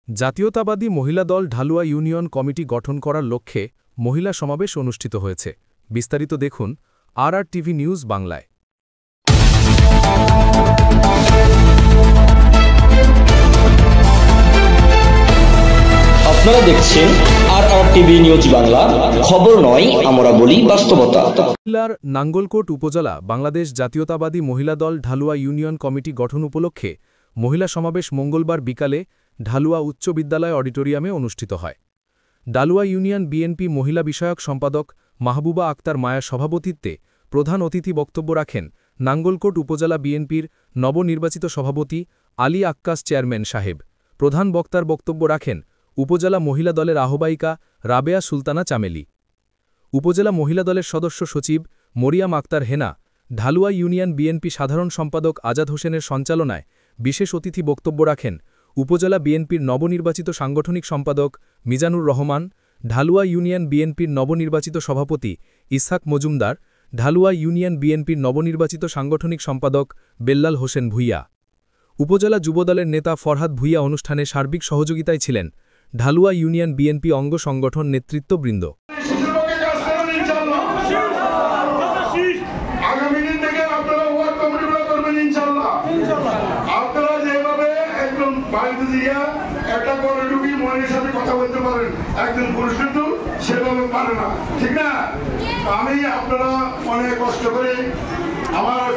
জাতীয়তাবাদী মহিলা দল ঢালুয়া ইউনিয়ন কমিটি গঠন করার লক্ষ্যে মহিলা সমাবেশ অনুষ্ঠিত হয়েছে। বিস্তারিত দেখুন RRTV নিউজ বাংলায়। আপনারা দেখছেন RRTV নিউজ বাংলা, খবর নয় আমরা বলি বাস্তবতা। কুমিল্লার নাঙ্গলকোট উপজেলা বাংলাদেশ জাতীয়তাবাদী মহিলা দল ঢালুয়া ইউনিয়ন কমিটি গঠন উপলক্ষে মহিলা সমাবেশ মঙ্গলবার বিকালে ঢালুয়া উচ্চ বিদ্যালয় অডিটোরিয়ামে অনুষ্ঠিত হয়। ঢালুয়া ইউনিয়ন বিএনপি মহিলা বিষয়ক সম্পাদক মাহবুবা আক্তার মায়া সভাপতিত্বে প্রধান অতিথি বক্তব্য রাখেন নাঙ্গলকোট উপজেলা বিএনপির নবনির্বাচিত সভাপতি আলী আক্কাস চেয়ারম্যান সাহেব। প্রধান বক্তার বক্তব্য রাখেন উপজেলা মহিলা দলের আহ্বায়িকা রাবেয়া সুলতানা চামেলি। উপজেলা মহিলা দলের সদস্য সচিব মরিয়াম আক্তার হেনা, ঢালুয়া ইউনিয়ন বিএনপি সাধারণ সম্পাদক আজাদ হোসেনের সঞ্চালনায় বিশেষ অতিথি বক্তব্য রাখেন উপজেলা বিএনপির নবনির্বাচিত সাংগঠনিক সম্পাদক মিজানুর রহমান, ঢালুয়া ইউনিয়ন বিএনপির নবনির্বাচিত সভাপতি ইসহাক মজুমদার, ঢালুয়া ইউনিয়ন বিএনপির নবনির্বাচিত সাংগঠনিক সম্পাদক বেল্লাল হোসেন ভুইয়া। উপজেলা যুবদলের নেতা ফরহাদ ভুইয়া অনুষ্ঠানে সার্বিক সহযোগিতায় ছিলেন ঢালুয়া ইউনিয়ন বিএনপি অঙ্গ সংগঠন নেতৃত্ববৃন্দ। একটা করে ঢুকি মনের সাথে কথা বলতে পারেন, একজন পুরুষ কিন্তু সেভাবে পারে না, ঠিক না? আমি আপনারা অনেক কষ্ট করে আমার